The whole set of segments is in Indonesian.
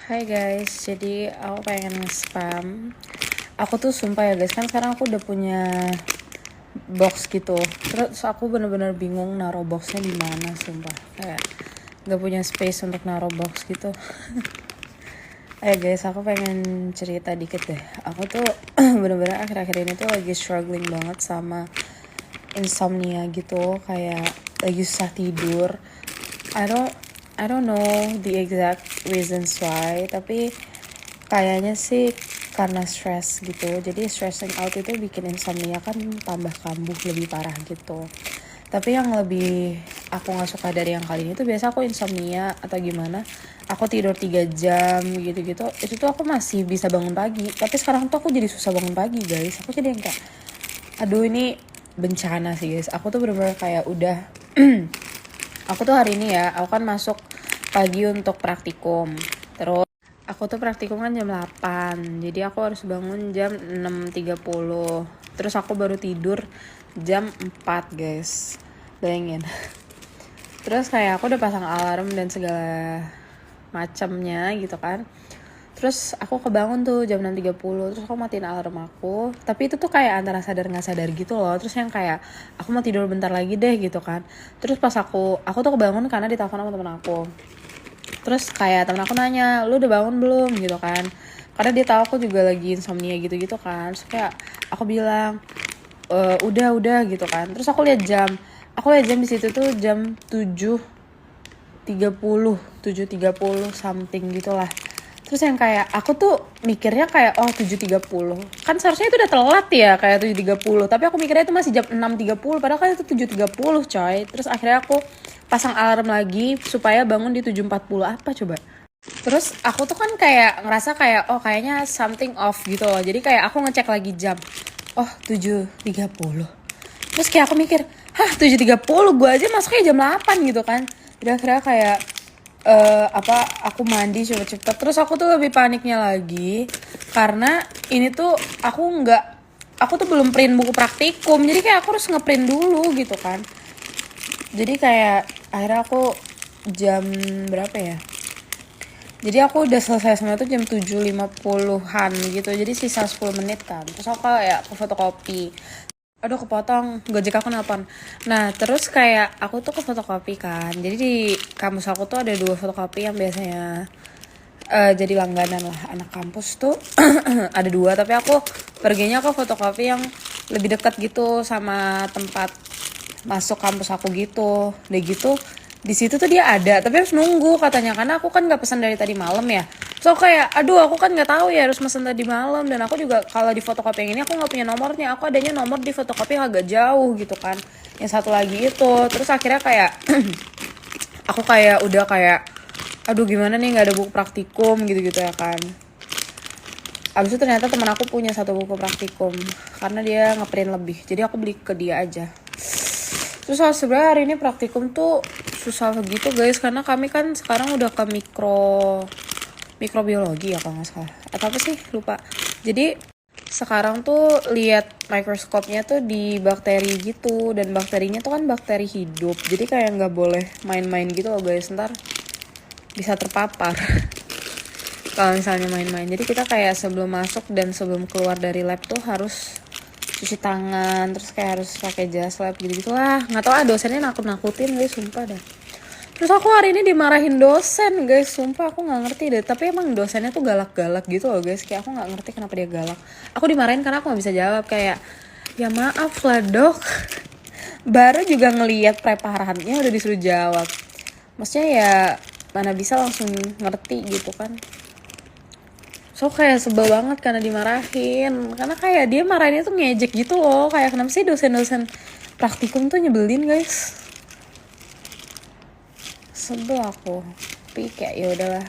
Hai guys, jadi aku pengen nge-spam. Aku tuh sumpah ya guys, kan sekarang aku udah punya box gitu. Terus aku bener-bener bingung naruh boxnya di mana, sumpah. Kayak gak punya space untuk naruh box gitu. Ayo guys, aku pengen cerita dikit deh. Aku tuh bener-bener akhir-akhir ini tuh lagi struggling banget sama insomnia gitu, kayak lagi susah tidur. I don't know the exact reasons why, tapi kayaknya sih karena stress gitu. Jadi stressing out itu bikin insomnia kan tambah kambuh lebih parah gitu. Tapi yang lebih aku gak suka dari yang kali ini tuh biasa aku insomnia atau gimana, aku tidur 3 jam gitu-gitu, itu tuh aku masih bisa bangun pagi. Tapi sekarang tuh aku jadi susah bangun pagi guys. Aku jadi yang kayak, aduh ini bencana sih guys. Aku tuh bener-bener kayak udah aku tuh hari ini ya, aku kan masuk pagi untuk praktikum. Terus aku tuh praktikum kan jam 8. Jadi aku harus bangun jam 6.30. Terus aku baru tidur jam 4, guys. Bayangin. Terus kayak aku udah pasang alarm dan segala macamnya gitu kan. Terus aku kebangun tuh jam 6.30. Terus aku matiin alarm aku. Tapi itu tuh kayak antara sadar gak sadar gitu loh. Terus yang kayak aku mau tidur bentar lagi deh gitu kan. Terus pas aku tuh kebangun karena ditelepon sama temen aku. Terus kayak temen aku nanya, lu udah bangun belum gitu kan. Karena dia tahu aku juga lagi insomnia gitu-gitu kan. Terus kayak aku bilang, udah gitu kan. Terus aku lihat jam. Aku lihat jam di situ tuh jam 7.30 something gitulah. Terus yang kayak aku tuh mikirnya kayak 7.30. Kan seharusnya itu udah telat ya kayak 7.30. Tapi aku mikirnya itu masih jam 6.30. Padahal kan itu 7.30 coy. Terus akhirnya aku pasang alarm lagi supaya bangun di 7.40. Apa coba? Terus aku tuh kan kayak ngerasa kayak kayaknya something off gitu loh. Jadi kayak aku ngecek lagi jam. 7.30. Terus kayak aku mikir, 7.30 gue aja masuknya jam 8 gitu kan. Jadi akhirnya kayak aku mandi cepet-cepet. Terus aku tuh lebih paniknya lagi karena ini tuh aku tuh belum print buku praktikum. Jadi kayak aku harus ngeprint dulu gitu kan. Jadi kayak akhirnya aku jam berapa ya? Jadi aku udah selesai semua tuh jam 7.50-an gitu. Jadi sisa 10 menit kan. Terus aku kayak ke fotokopi. Aduh kepotong, Gojek aku nelpon. Nah terus kayak aku tuh ke fotokopi kan. Jadi di kampus aku tuh ada 2 fotokopi yang biasanya jadi langganan lah anak kampus tuh. Ada 2, tapi aku perginya ke fotokopi yang lebih dekat gitu sama tempat masuk kampus aku gitu. Udah gitu di situ tuh dia ada, tapi harus nunggu katanya karena aku kan nggak pesan dari tadi malam ya. So kayak aduh aku kan nggak tahu ya harus pesan tadi malam, dan aku juga kalau di fotokopi yang ini aku nggak punya nomornya. Aku adanya nomor di fotokopi yang agak jauh gitu kan, yang satu lagi itu. Terus akhirnya kayak aku kayak udah kayak aduh gimana nih nggak ada buku praktikum gitu-gitu ya kan. Abis itu ternyata teman aku punya satu buku praktikum karena dia ngeprint lebih, jadi aku beli ke dia aja. Terus sebenarnya hari ini praktikum tuh susah gitu guys, karena kami kan sekarang udah ke mikrobiologi ya kalau nggak salah. Atau apa sih lupa. Jadi sekarang tuh lihat mikroskopnya tuh di bakteri gitu, dan bakterinya tuh kan bakteri hidup. Jadi kayak nggak boleh main-main gitu loh guys, ntar bisa terpapar kalau misalnya main-main. Jadi kita kayak sebelum masuk dan sebelum keluar dari lab tuh harus cuci tangan, terus kayak harus pakai jas lab gitu lah. Nggak tahu dosennya nakut-nakutin guys, sumpah dah. Terus aku hari ini dimarahin dosen guys, sumpah aku nggak ngerti deh. Tapi emang dosennya tuh galak-galak gitu loh guys, kayak aku nggak ngerti kenapa dia galak. Aku dimarahin karena aku nggak bisa jawab, kayak ya maaf lah dok, baru juga ngelihat preparannya udah disuruh jawab. Maksudnya ya mana bisa langsung ngerti gitu kan. So kayak sebel banget karena dimarahin. Karena kayak dia marahinnya tuh ngejek gitu loh. Kayak kenapa sih dosen-dosen praktikum tuh nyebelin guys. Sebel aku. Tapi kayak ya udahlah.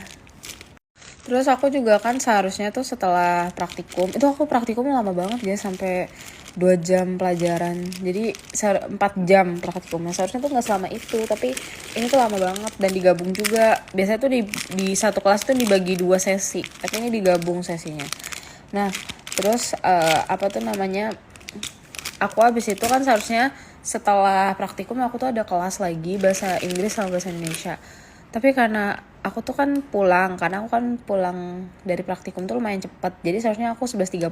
Terus aku juga kan seharusnya tuh setelah praktikum, itu aku praktikum lama banget guys, sampai 2 jam pelajaran. Jadi 4 jam praktikumnya. Seharusnya tuh gak selama itu, tapi ini tuh lama banget dan digabung juga. Biasanya tuh di satu kelas tuh dibagi 2 sesi, tapi ini digabung sesinya. Nah terus apa tuh namanya, aku abis itu kan seharusnya setelah praktikum aku tuh ada kelas lagi bahasa Inggris sama bahasa Indonesia. Tapi karena aku tuh kan pulang, karena aku kan pulang dari praktikum tuh lumayan cepet. Jadi seharusnya aku 11.30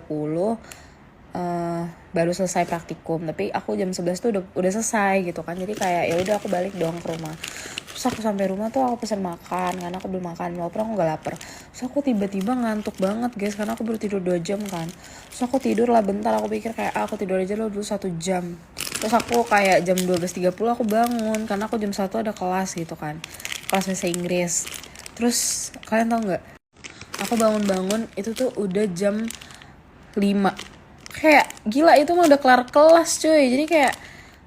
baru selesai praktikum, tapi aku jam 11 tuh udah selesai gitu kan. Jadi kayak ya udah aku balik dong ke rumah. Terus aku sampai rumah tuh aku pesan makan karena aku belum makan, walaupun aku gak lapar. Terus aku tiba-tiba ngantuk banget guys, karena aku baru tidur 2 jam kan. Terus aku tidur lah bentar, aku pikir kayak aku tidur aja dulu 1 jam. Terus aku kayak jam 12.30 aku bangun, karena aku jam 1 ada kelas gitu kan, kelas bahasa Inggris. Terus kalian tau gak, aku bangun-bangun itu tuh udah jam 5. Kayak gila, itu mah udah kelar kelas cuy. Jadi kayak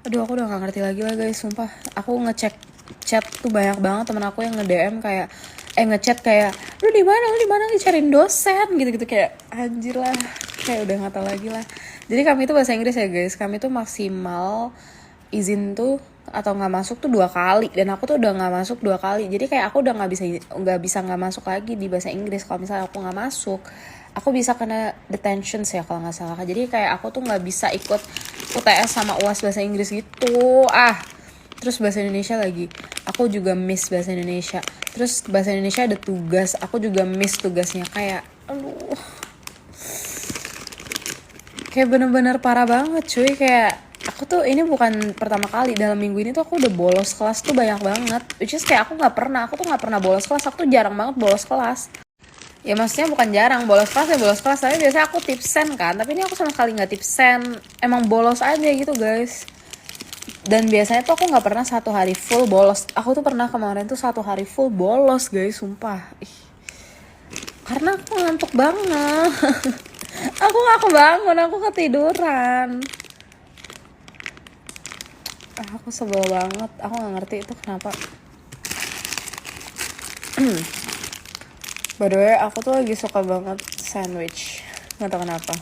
aduh, aku udah gak ngerti lagi lah guys, sumpah. Aku ngecek chat tuh banyak banget temen aku yang nge-DM kayak ngechat kayak lu di mana cariin dosen gitu-gitu. Kayak anjir lah, kayak udah nggak tahu lagi lah. Jadi kami itu bahasa Inggris ya guys, kami tuh maksimal izin tuh atau nggak masuk tuh 2 kali, dan aku tuh udah nggak masuk 2 kali. Jadi kayak aku udah nggak bisa nggak masuk lagi di bahasa Inggris. Kalau misalnya aku nggak masuk, aku bisa kena detention ya kalau nggak salah. Jadi kayak aku tuh nggak bisa ikut UTS sama UAS bahasa Inggris gitu. Terus bahasa Indonesia lagi, aku juga miss bahasa Indonesia. Terus bahasa Indonesia ada tugas, aku juga miss tugasnya. Kayak aduh, kayak bener-bener parah banget cuy. Kayak aku tuh ini bukan pertama kali dalam minggu ini tuh aku udah bolos kelas tuh banyak banget. Which is kayak aku tuh nggak pernah bolos kelas. Aku tuh jarang banget bolos kelas. Ya maksudnya bukan jarang bolos kelas, tapi biasanya aku tipsen kan. Tapi ini aku sama sekali nggak tipsen, emang bolos aja gitu guys. Dan biasanya tuh aku nggak pernah 1 hari full bolos. Aku tuh pernah kemarin tuh 1 hari full bolos guys, sumpah. Karena aku ngantuk banget. Aku nggak kebangun, aku ketiduran. Aku sebel banget, aku nggak ngerti itu kenapa. By the way, aku tuh lagi suka banget sandwich, nggak tahu kenapa.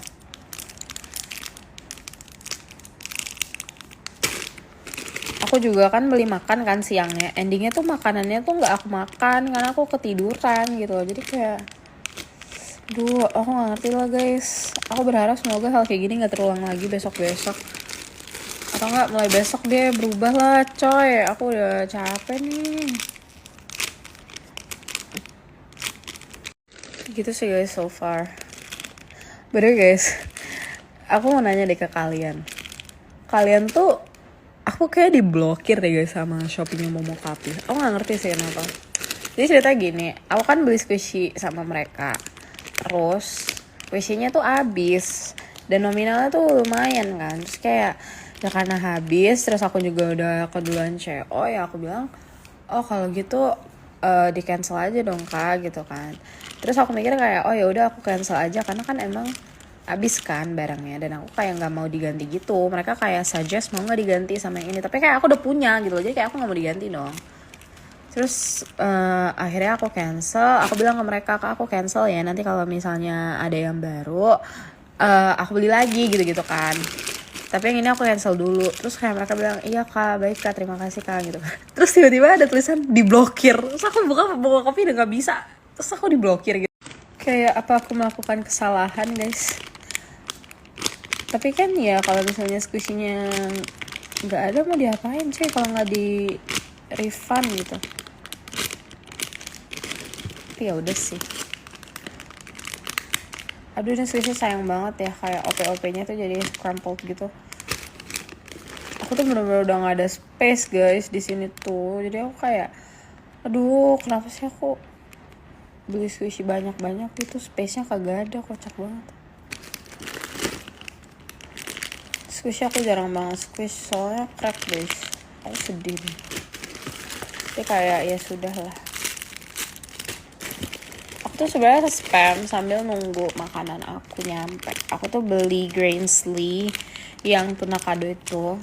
Aku juga kan beli makan kan siangnya, endingnya tuh makanannya tuh nggak aku makan karena aku ketiduran gitu. Jadi kayak aku nggak ngerti lah guys. Aku berharap semoga hal kayak gini nggak terulang lagi besok-besok, atau nggak mulai besok dia berubah lah coy. Aku udah capek nih. Gitu sih guys so far. Bener guys, aku mau nanya deh ke kalian. Kalian tuh, aku kayak diblokir deh guys sama Shopee-nya Momokapi. Aku gak ngerti sih kenapa. Jadi cerita gini, aku kan beli squishy sama mereka. Terus squishy-nya tuh habis, dan nominalnya tuh lumayan kan. Terus kayak ya karena habis, terus aku juga udah keduluan CO, ya aku bilang, oh kalau gitu di cancel aja dong kak gitu kan. Terus aku mikir kayak oh ya udah aku cancel aja, karena kan emang habis kan barangnya, dan aku kayak nggak mau diganti gitu. Mereka kayak suggest mau nggak diganti sama yang ini, tapi kayak aku udah punya gitu loh, jadi kayak aku nggak mau diganti dong. Terus akhirnya aku cancel. Aku bilang ke mereka, kak aku cancel ya, nanti kalau misalnya ada yang baru aku beli lagi gitu kan, tapi yang ini aku cancel dulu. Terus kayak mereka bilang iya kak, baik kak, terima kasih kak gitu kan. Terus tiba-tiba ada tulisan diblokir. Terus aku buka kopi udah nggak bisa, terus aku diblokir gitu. Kayak apa aku melakukan kesalahan guys? Tapi kan ya kalau misalnya squishy-nya nggak ada mau diapain sih kalau nggak di refund gitu. Tapi ya udah sih. Aduh, ini squishy sayang banget ya, kayak OP-OP-nya tuh jadi crumpled gitu. Aku tuh bener-bener udah nggak ada space guys di sini tuh. Jadi aku kayak aduh, kenapa sih aku beli squishy banyak-banyak gitu, space-nya kagak ada, kocak banget. Squishy aku jarang banget squish, soalnya crack guys. Aku sedih nih. Tapi kayak ya sudah lah. Aku tuh sebenarnya spam sambil nunggu makanan aku nyampe. Aku tuh beli Grainsly yang tuna kado itu.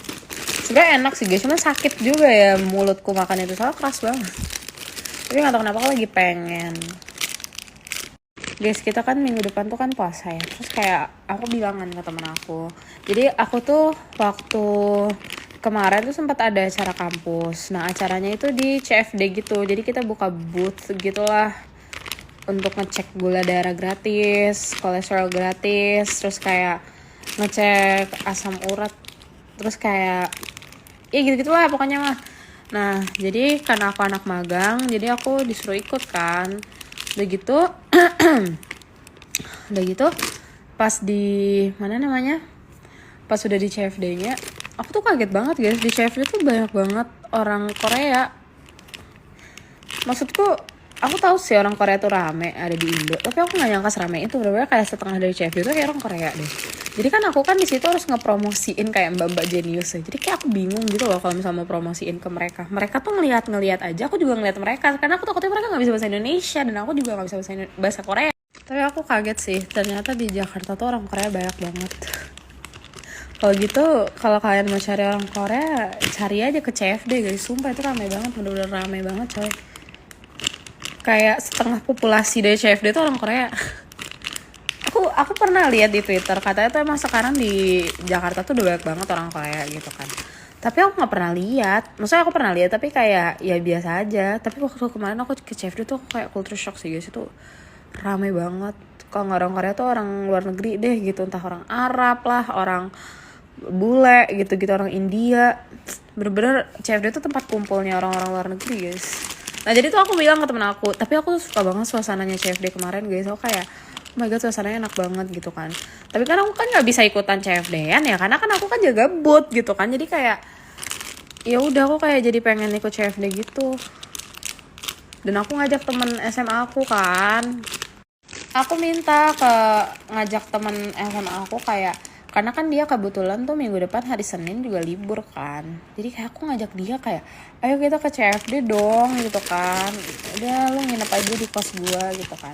Sebenarnya enak sih guys, cuma sakit juga ya mulutku makan itu, soalnya keras banget. Tapi nggak tahu kenapa aku lagi pengen. Guys, kita kan minggu depan tuh kan puasa ya. Terus kayak aku bilang kan ke temen aku. Jadi aku tuh waktu kemarin tuh sempat ada acara kampus. Nah acaranya itu di CFD gitu. Jadi kita buka booth gitulah untuk ngecek gula darah gratis, kolesterol gratis, terus kayak ngecek asam urat, terus kayak ya gitu-gitulah pokoknya mah. Nah, jadi karena aku anak magang, jadi aku disuruh ikut kan. Udah gitu, udah gitu, pas di mana namanya? Pas udah di CFD-nya, aku tuh kaget banget guys. Di CFD tuh banyak banget orang Korea. Maksudku, aku tahu sih orang Korea tuh rame ada di Indo, tapi aku nggak nyangka serame itu. Bener-bener kayak setengah dari CFD tuh kayak orang Korea deh. Jadi kan aku kan di situ harus ngepromosiin kayak mbak-mbak jenius ya. Jadi kayak aku bingung gitu loh kalau misalnya mau promosiin ke mereka. Mereka tuh ngeliat aja, aku juga ngeliat mereka. Karena aku takutnya mereka nggak bisa bahasa Indonesia dan aku juga nggak bisa bahasa Korea. Tapi aku kaget sih, ternyata di Jakarta tuh orang Korea banyak banget. Kalau gitu, kalau kalian mau cari orang Korea, cari aja ke CFD guys. Sumpah itu ramai banget, bener-bener ramai banget coy. Kayak setengah populasi dari CFD itu orang Korea. Aku pernah lihat di Twitter, katanya tuh emang sekarang di Jakarta tuh udah banyak banget orang Korea gitu kan. Tapi aku nggak pernah lihat. Maksudnya aku pernah lihat tapi kayak ya biasa aja. Tapi waktu kemarin aku ke CFD tuh kayak culture shock sih guys, itu ramai banget. Kalau nggak orang Korea tuh orang luar negeri deh gitu, entah orang Arab lah, orang bule gitu-gitu, orang India. Bener-bener CFD tuh tempat kumpulnya orang-orang luar negeri guys. Nah jadi tuh aku bilang ke temen aku, tapi aku suka banget suasananya CFD kemarin guys. Aku kayak, oh my god suasananya enak banget gitu kan. Tapi kan aku kan nggak bisa ikutan CFD-an ya, karena kan aku kan jaga booth gitu kan. Jadi kayak, ya udah aku kayak jadi pengen ikut CFD gitu. Dan aku ngajak temen SMA aku kan. Aku minta ngajak temen SMA aku kayak, karena kan dia kebetulan tuh minggu depan hari Senin juga libur kan. Jadi kayak aku ngajak dia kayak, ayo kita ke CFD dong gitu kan. Udah lu nginep aja di kos gua gitu kan.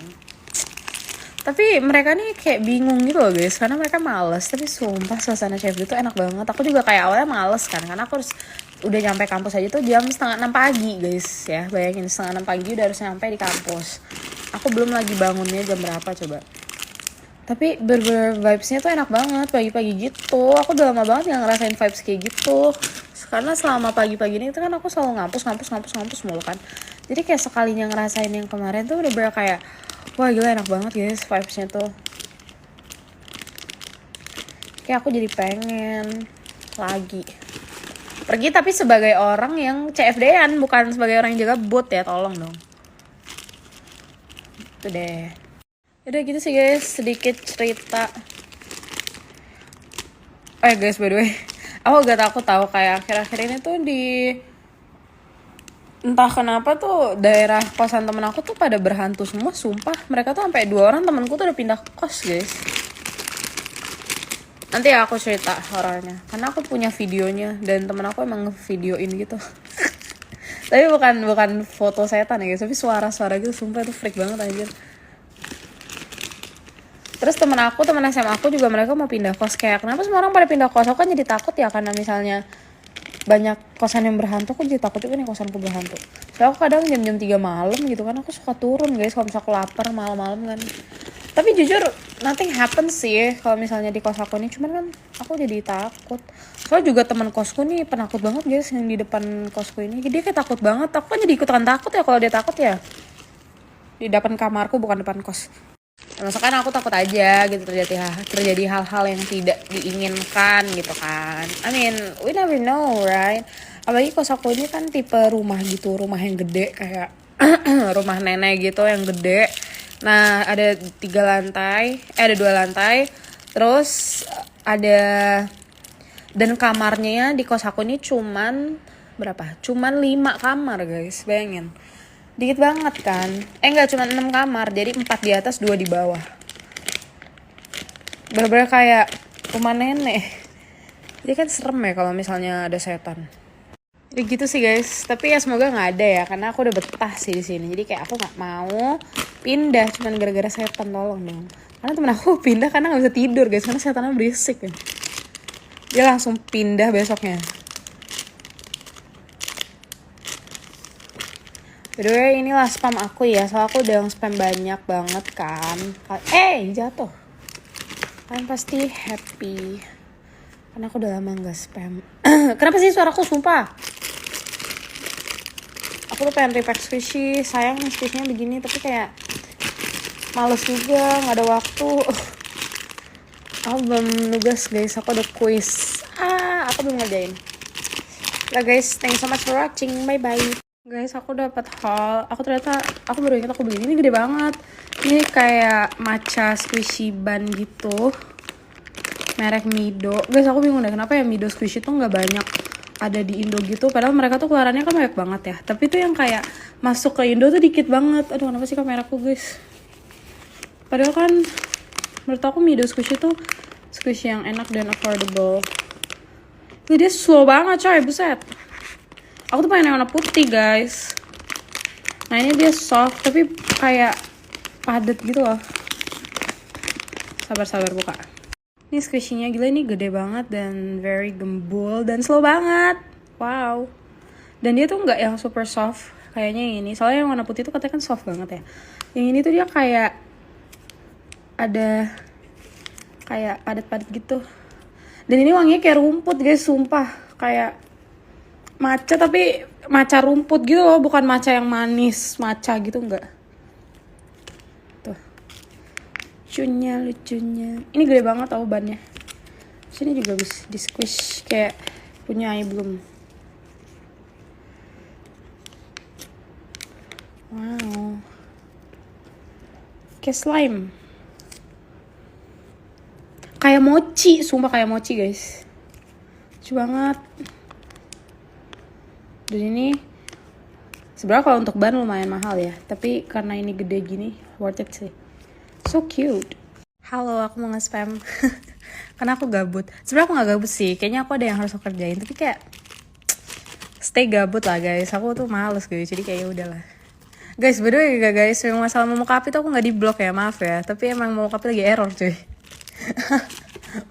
Tapi mereka nih kayak bingung gitu loh guys, karena mereka males. Tapi sumpah suasana CFD tuh enak banget. Aku juga kayak awalnya males kan, karena aku harus udah nyampe kampus aja tuh jam 5:30 pagi guys ya. Bayangin 5:30 pagi udah harus nyampe di kampus. Aku belum lagi bangunnya jam berapa coba. Tapi vibes-nya tuh enak banget pagi-pagi gitu. Aku udah lama banget gak ngerasain vibes kayak gitu. Karena selama pagi-pagi ini tuh kan aku selalu ngampus mulu kan. Jadi kayak sekalinya ngerasain yang kemarin tuh udah bener kayak, wah gila enak banget guys vibes-nya tuh. Kayak aku jadi pengen lagi pergi, tapi sebagai orang yang CFD-an, bukan sebagai orang yang jaga booth ya, tolong dong. Itu deh. Udah gitu sih guys, sedikit cerita. Guys, by the way, aku gak tahu kayak akhir-akhir ini tuh entah kenapa tuh daerah kosan temen aku tuh pada berhantu semua, sumpah. Mereka tuh sampai 2 orang temenku tuh udah pindah kos guys. Nanti aku cerita horornya, karena aku punya videonya dan temen aku emang videoin gitu. Tapi bukan foto setan ya guys, tapi suara-suara gitu, sumpah itu freak banget anjir. Terus temen SMA aku juga mereka mau pindah kos. Kayak kenapa semua orang pada pindah kos? Aku kan jadi takut ya, karena misalnya banyak kosan yang berhantu, aku jadi takut juga nih kosanku berhantu. Soalnya aku kadang jam-jam 3 malam gitu kan, aku suka turun guys kalau misalnya aku lapar malam-malam kan. Tapi jujur nothing happen sih kalau misalnya di kos aku nih, cuman kan aku jadi takut. Soalnya juga teman kosku nih penakut banget guys, yang di depan kosku ini. Dia kayak takut banget. Aku kan jadi ikutan takut ya kalau dia takut ya. Di depan kamarku bukan depan kos. Maksudnya kan aku takut aja gitu terjadi hal-hal yang tidak diinginkan gitu kan. I mean, we never know, right? Apalagi kos aku ini kan tipe rumah gitu, rumah yang gede kayak rumah nenek gitu yang gede. Nah, ada 2 lantai. Terus ada, dan kamarnya di kos aku ini cuman berapa? Cuman 5 kamar guys, bayangin. Dikit banget kan. Enggak, cuma 6 kamar. Jadi 4 di atas 2 di bawah. Bener-bener kayak rumah nenek. Jadi kan serem ya kalau misalnya ada setan. Jadi gitu sih guys. Tapi ya semoga gak ada ya, karena aku udah betah sih di sini. Jadi kayak aku gak mau pindah cuman gara-gara setan, tolong dong. Karena temen aku pindah karena gak bisa tidur guys, karena setannya berisik ya. Dia langsung pindah besoknya. By the way, inilah spam aku ya. Soalnya aku udah spam banyak banget kan. Jatuh. Kalian pasti happy karena aku udah lama gak spam. Kenapa sih suaraku, sumpah? Aku tuh pengen repack squishy. Sayang nih squishy-nya begini, tapi kayak males juga, gak ada waktu. Aku belum nugas guys, aku ada quiz. Aku belum ngerjain. Lah guys, thank you so much for watching. Bye bye. Guys, aku dapat haul. Aku baru ingat aku beli ini gede banget. Ini kayak matcha squishy bun gitu. Merek Mido. Guys, aku bingung deh kenapa ya Mido squishy tuh nggak banyak ada di Indo gitu. Padahal mereka tuh keluarannya kan banyak banget ya. Tapi tuh yang kayak masuk ke Indo tuh dikit banget. Aduh, kenapa sih kameraku guys? Padahal kan menurut aku Mido squishy tuh squishy yang enak dan affordable. Dia slow banget coy, buset. Aku tuh pengen yang warna putih guys. Nah ini dia soft tapi kayak padat gitu loh. Sabar buka. Ini squishy-nya gila, ini gede banget dan very gembul dan slow banget. Wow. Dan dia tuh nggak yang super soft kayaknya yang ini. Soalnya yang warna putih tuh katanya kan soft banget ya. Yang ini tuh dia kayak ada kayak padat-padat gitu. Dan ini wanginya kayak rumput guys, sumpah. Kayak matcha tapi matcha rumput gitu loh, bukan matcha yang manis, matcha gitu enggak. Tuh. Lucunya. Ini gede banget tau bannya. Sini juga bisa di squish kayak punya belum. Wow. Kayak slime. Kayak mochi, sumpah kayak mochi guys. Lucu banget. Dan ini sebenarnya kalau untuk ban lumayan mahal ya, tapi karena ini gede gini worth it sih. So cute. Halo, aku mau nge-spam. Karena aku gabut. Sebenarnya aku gak gabut sih, kayaknya aku ada yang harus aku kerjain, tapi kayak stay gabut lah guys. Aku tuh males guys, jadi kayak udahlah. Guys, by the way guys, memang masalah Momokapi tuh aku gak di blok ya, maaf ya. Tapi emang Momokapi lagi error cuy.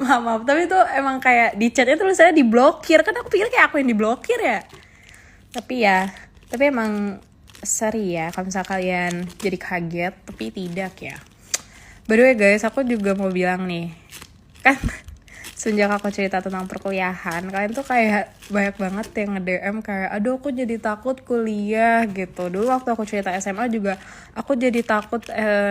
maaf, tapi tuh emang kayak di chatnya tulisannya diblokir. Kan aku pikir kayak aku yang diblokir ya. Tapi emang sorry ya kalau misalnya kalian jadi kaget, tapi tidak ya. By the way guys, aku juga mau bilang nih, kan sejak aku cerita tentang perkuliahan, kalian tuh kayak banyak banget yang nge-DM kayak, aduh aku jadi takut kuliah gitu. Dulu waktu aku cerita SMA juga, aku jadi takut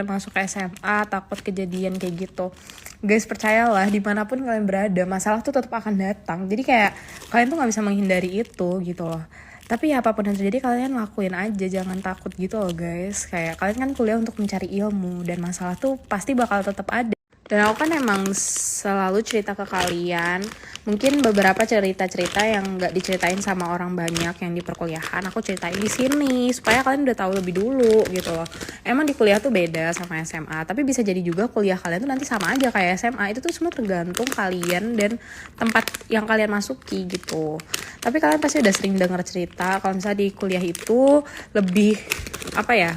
masuk ke SMA, takut kejadian kayak gitu. Guys, percayalah, dimanapun kalian berada, masalah tuh tetap akan datang. Jadi kayak, kalian tuh gak bisa menghindari itu gitu loh. Tapi ya apapun yang terjadi kalian lakuin aja, jangan takut gitu loh guys. Kayak kalian kan kuliah untuk mencari ilmu dan masalah tuh pasti bakal tetap ada. Dan aku kan emang selalu cerita ke kalian, mungkin beberapa cerita-cerita yang gak diceritain sama orang banyak yang di perkuliahan, aku ceritain di sini supaya kalian udah tahu lebih dulu gitu loh. Emang di kuliah tuh beda sama SMA, tapi bisa jadi juga kuliah kalian tuh nanti sama aja kayak SMA. Itu tuh semua tergantung kalian dan tempat yang kalian masuki gitu. Tapi kalian pasti udah sering denger cerita kalau misalnya di kuliah itu lebih apa ya,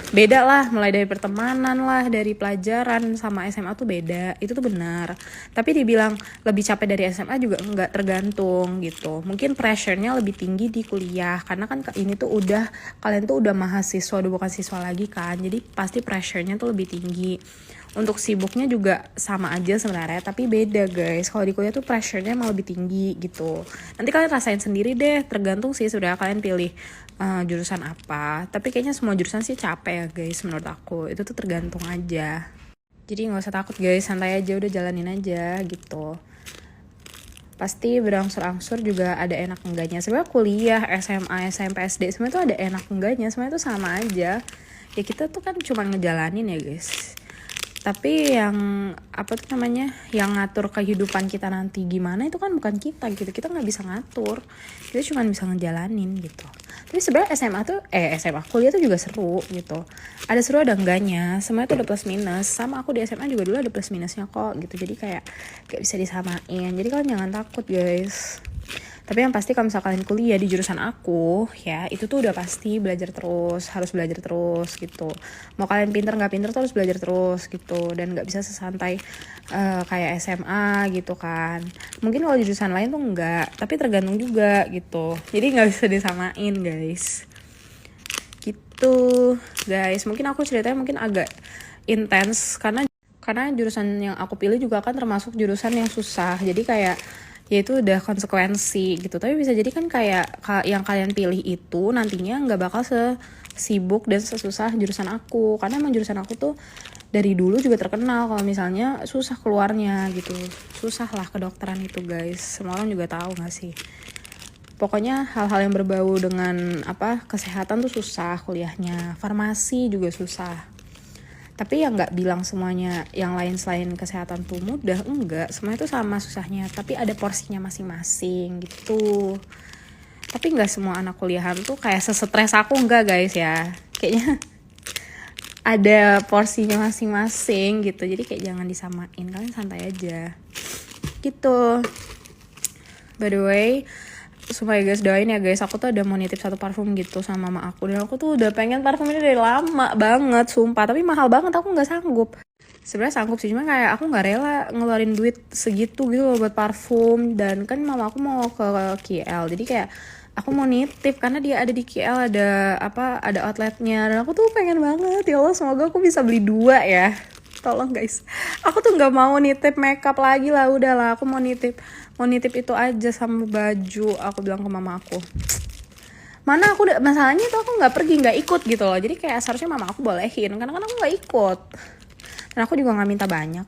beda lah, mulai dari pertemanan lah, dari pelajaran, sama SMA tuh beda. Itu tuh benar. Tapi dibilang lebih capek dari SMA juga enggak, tergantung gitu. Mungkin pressure-nya lebih tinggi di kuliah karena kan ini tuh udah, kalian tuh udah mahasiswa, udah bukan siswa lagi kan. Jadi pasti pressure-nya tuh lebih tinggi. Untuk sibuknya juga sama aja sebenarnya, tapi beda guys. Kalau di kuliah tuh pressure-nya malah lebih tinggi gitu. Nanti kalian rasain sendiri deh, tergantung sih sudah kalian pilih jurusan apa. Tapi kayaknya semua jurusan sih capek ya guys menurut aku. Itu tuh tergantung aja. Jadi gak usah takut guys, santai aja, udah jalanin aja gitu. Pasti berangsur-angsur juga ada enak enggaknya. Sebenarnya kuliah, SMA, SMP, SD, semuanya tuh ada enak enggaknya. Semuanya tuh sama aja. Ya kita tuh kan cuma ngejalanin ya guys. Tapi yang apa tuh namanya, yang ngatur kehidupan kita nanti gimana itu kan bukan kita gitu. Kita nggak bisa ngatur, kita cuma bisa ngejalanin gitu. Tapi sebenarnya SMA kuliah tuh juga seru gitu. Ada seru ada enggaknya, semuanya tuh ada plus minus. Sama aku di SMA juga dulu ada plus minusnya kok gitu. Jadi kayak gak bisa disamain. Jadi kalian jangan takut guys. Tapi yang pasti kalau misalkan kalian kuliah di jurusan aku, ya itu tuh udah pasti belajar terus, harus belajar terus gitu. Mau kalian pinter nggak pinter tuh harus belajar terus gitu, dan nggak bisa sesantai kayak SMA gitu kan. Mungkin kalau di jurusan lain tuh enggak, tapi tergantung juga gitu. Jadi nggak bisa disamain guys. Gitu guys. Mungkin aku ceritanya mungkin agak intens karena jurusan yang aku pilih juga kan termasuk jurusan yang susah. Jadi kayak ya itu udah konsekuensi gitu. Tapi bisa jadi kan kayak yang kalian pilih itu nantinya nggak bakal sesibuk dan sesusah jurusan aku. Karena emang jurusan aku tuh dari dulu juga terkenal kalau misalnya susah keluarnya gitu. Susah lah kedokteran itu guys. Semua orang juga tahu gak sih? Pokoknya hal-hal yang berbau dengan kesehatan tuh susah kuliahnya. Farmasi juga susah. Tapi ya nggak bilang semuanya yang lain selain kesehatan tuh mudah, enggak. Semuanya tuh sama susahnya, tapi ada porsinya masing-masing gitu. Tapi nggak semua anak kuliahan tuh kayak sesetres aku, enggak guys ya. Kayaknya ada porsinya masing-masing gitu. Jadi kayak jangan disamain, kalian santai aja gitu. By the way, supaya guys doain ya guys, aku tuh ada mau nitip satu parfum gitu sama mama aku, dan aku tuh udah pengen parfum ini dari lama banget sumpah, tapi mahal banget, aku nggak sanggup. Sebenarnya sanggup sih, cuma kayak aku nggak rela ngeluarin duit segitu gitu loh buat parfum. Dan kan mama aku mau ke KL, jadi kayak aku mau nitip karena dia ada di KL, ada outletnya, dan aku tuh pengen banget. Ya Allah, semoga aku bisa beli 2 ya. Tolong guys, aku tuh nggak mau nitip makeup lagi lah, udahlah aku mau nitip itu aja sama baju. Aku bilang ke mama aku, mana aku masalahnya tuh aku nggak pergi, nggak ikut gitu loh. Jadi kayak seharusnya mama aku bolehin, karena kan aku nggak ikut dan aku juga nggak minta banyak.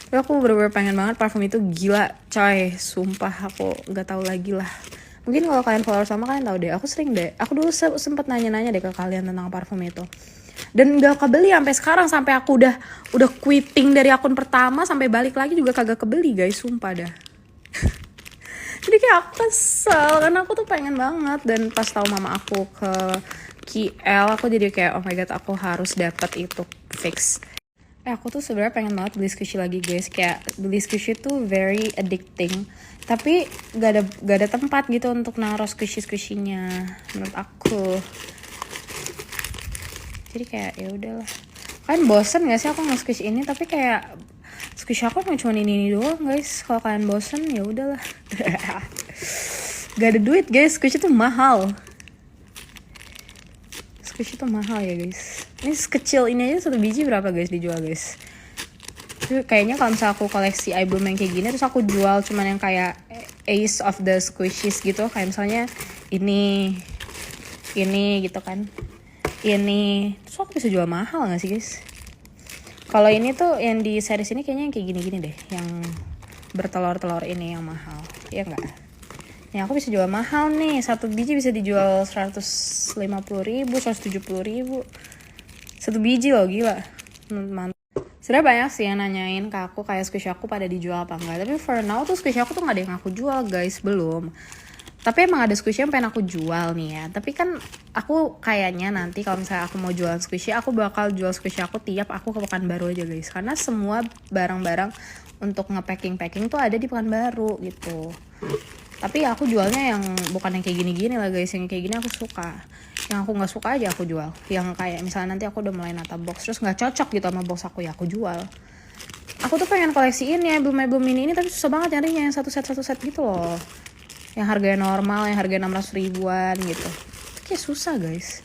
Tapi aku bener-bener pengen banget parfum itu, gila coy, sumpah aku nggak tahu lagi lah. Mungkin kalau kalian follower sama kalian tahu deh, aku dulu sempet nanya-nanya deh ke kalian tentang parfum itu. Dan gak kebeli sampai sekarang, sampai aku udah quitting dari akun pertama, sampai balik lagi juga kagak kebeli guys, sumpah dah. Jadi kayak aku kesel karena aku tuh pengen banget. Dan pas tahu mama aku ke KL, aku jadi kayak oh my god, aku harus dapat itu fix. Aku tuh sebenarnya pengen banget beli squishy lagi guys. Kayak beli squishy tuh very addicting, tapi gak ada tempat gitu untuk naruh squishy-squishy-nya menurut aku. Jadi kayak ya udahlah. Kalian bosen gak sih aku nge-squish ini? Tapi kayak squish aku cuma ini doang guys. Kalau kalian bosen ya udahlah. Gak ada duit guys, squish itu mahal. Squish itu mahal ya guys. Ini sekecil ini aja 1 biji berapa guys dijual guys. Itu kayaknya kalau misalnya aku koleksi eye bloom yang kayak gini, terus aku jual cuman yang kayak ace of the squishies gitu. Kayak misalnya ini gitu kan, ini terus aku bisa jual mahal gak sih guys? Kalau ini tuh yang di series ini kayaknya yang kayak gini-gini deh, yang bertelur-telur ini yang mahal, ya enggak? Yang aku bisa jual mahal nih, 1 biji bisa dijual 150.000, 170.000, 1 biji loh, gila, mantap. Sebenarnya banyak sih yang nanyain ke aku kayak squish aku pada dijual apa enggak, tapi for now tuh squish aku tuh nggak ada yang aku jual guys, belum. Tapi emang ada squishy yang pengen aku jual nih ya. Tapi kan aku kayaknya nanti kalau misalnya aku mau jualan squishy, aku bakal jual squishy aku tiap aku ke Pekanbaru aja guys. Karena semua barang-barang untuk nge-packing tuh ada di Pekanbaru gitu. Tapi aku jualnya yang bukan yang kayak gini-gini lah guys. Yang kayak gini aku suka. Yang aku gak suka aja aku jual. Yang kayak misalnya nanti aku udah mulai nata box, terus gak cocok gitu sama box aku, ya aku jual. Aku tuh pengen koleksiin ya album ini, tapi susah banget nyarinya yang satu set gitu loh. Yang harganya normal, yang harganya 600 ribuan gitu. Kayak susah guys.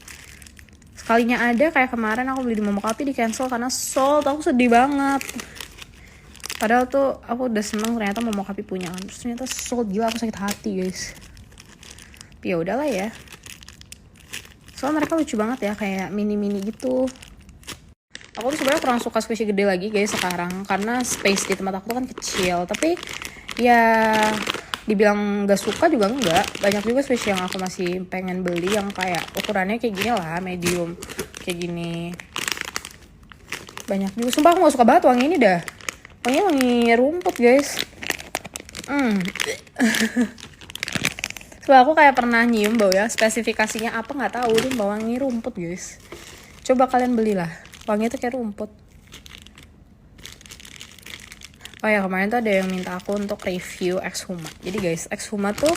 Sekalinya ada kayak kemarin aku beli di Momokapi di cancel karena sold. Aku sedih banget. Padahal tuh aku udah seneng ternyata Momokapi punya kan. Terus ternyata sold, gila aku sakit hati guys. Tapi ya udahlah ya. Soalnya mereka lucu banget ya, kayak mini-mini gitu. Aku tuh sebenarnya kurang suka squishy gede lagi guys sekarang, karena space di tempat aku tuh kan kecil. Tapi ya dibilang gak suka juga enggak. Banyak juga squishy yang aku masih pengen beli yang kayak ukurannya kayak gini lah, medium kayak gini. Banyak juga, sumpah aku gak suka banget wangi ini dah. Wangi rumput guys. Sebab aku kayak pernah nyium bau ya, spesifikasinya apa gak tahu, dia bau wangi rumput guys. Coba kalian belilah, wanginya tuh kayak rumput. Oh ya, kemarin tuh ada yang minta aku untuk review Ex Huma. Jadi guys, Ex Huma tuh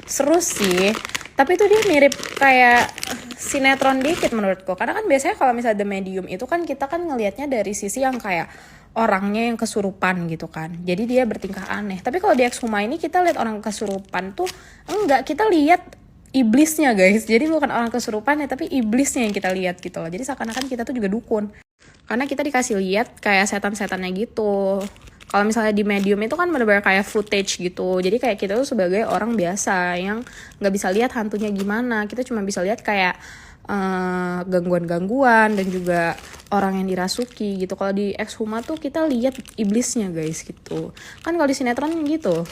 seru sih, tapi tuh dia mirip kayak sinetron dikit menurutku. Karena kan biasanya kalau misalnya The Medium itu kan kita kan ngelihatnya dari sisi yang kayak orangnya yang kesurupan gitu kan. Jadi dia bertingkah aneh. Tapi kalau di Ex Huma ini kita lihat orang kesurupan tuh enggak, kita lihat iblisnya guys. Jadi bukan orang kesurupan ya, tapi iblisnya yang kita lihat gitu loh. Jadi seakan-akan kita tuh juga dukun. Karena kita dikasih lihat kayak setan-setannya gitu. Kalau misalnya di Medium itu kan bener-bener kayak footage gitu. Jadi kayak kita tuh sebagai orang biasa yang gak bisa lihat hantunya gimana. Kita cuma bisa lihat kayak gangguan-gangguan dan juga orang yang dirasuki gitu. Kalau di Ex Huma tuh kita lihat iblisnya guys gitu. Kan kalau di sinetron gitu.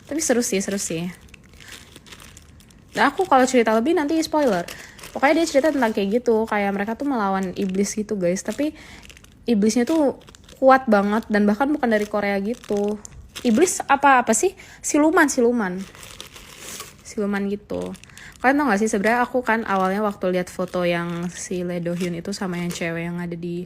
Tapi seru sih. Nah aku kalau cerita lebih nanti spoiler. Pokoknya dia cerita tentang kayak gitu, kayak mereka tuh melawan iblis gitu guys, tapi iblisnya tuh kuat banget dan bahkan bukan dari Korea gitu. Iblis apa sih? Siluman gitu. Kalian tau gak sih sebenarnya aku kan awalnya waktu lihat foto yang si Lee Do Hyun itu sama yang cewek yang ada di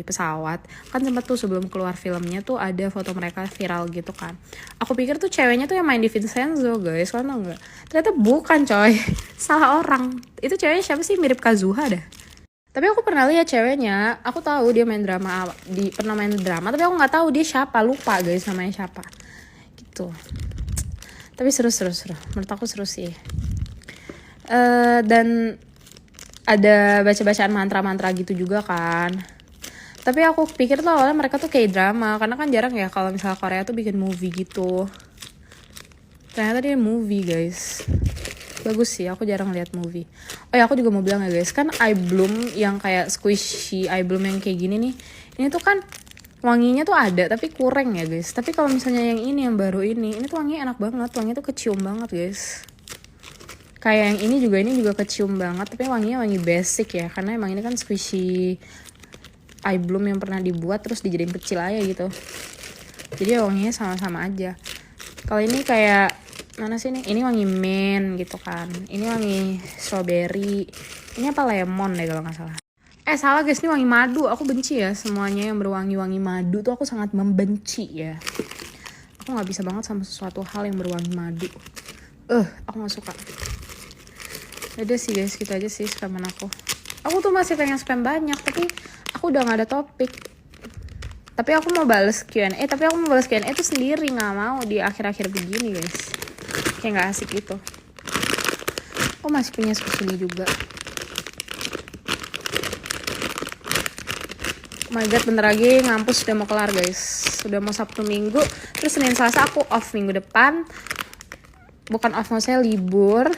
pesawat kan, sempat tuh sebelum keluar filmnya tuh ada foto mereka viral gitu kan. Aku pikir tuh ceweknya tuh yang main di Vincenzo guys, kalian tau gak? Ternyata bukan coy. Salah orang. Itu ceweknya siapa sih, mirip Kazuha dah. Tapi aku pernah lihat ceweknya, aku tahu dia main drama, pernah main drama, tapi aku nggak tahu dia siapa, lupa guys namanya siapa gitu. Tapi seru, menurut aku seru sih. Dan ada baca-bacaan mantra-mantra gitu juga kan. Tapi aku pikir tuh awalnya mereka tuh kayak drama, karena kan jarang ya kalau misalnya Korea tuh bikin movie gitu. Ternyata dia movie guys. Bagus sih, aku jarang lihat movie. Oh ya, aku juga mau bilang ya guys, kan eye bloom yang kayak squishy eye bloom yang kayak gini nih, ini tuh kan wanginya tuh ada tapi kurang ya guys. Tapi kalau misalnya yang ini, yang baru ini tuh wanginya enak banget, wanginya tuh kecium banget guys. Kayak yang ini juga kecium banget, tapi wanginya wangi basic ya, karena emang ini kan squishy eye bloom yang pernah dibuat terus dijadiin kecil aja gitu. Jadi wanginya sama-sama aja. Kalau ini kayak mana sih nih? Ini wangi mint gitu kan. Ini wangi strawberry. Ini apa, lemon deh kalau nggak salah. Salah guys, ini wangi madu. Aku benci ya semuanya yang berwangi-wangi madu tuh, aku sangat membenci ya. Aku nggak bisa banget sama sesuatu hal yang berwangi madu. Aku nggak suka. Udah sih guys, gitu aja sih spaman aku. Aku tuh masih pengen spam banyak, tapi aku udah nggak ada topik. Tapi aku mau bales Q&A, tapi aku mau bales Q&A tuh sendiri, nggak mau di akhir-akhir begini guys. Kayak nggak asik gitu. Aku masih punya skusili juga. Oh my god, bentar lagi ngampus udah mau kelar guys. Sudah mau Sabtu Minggu, terus Senin Selasa aku off minggu depan. Bukan off, maksudnya libur.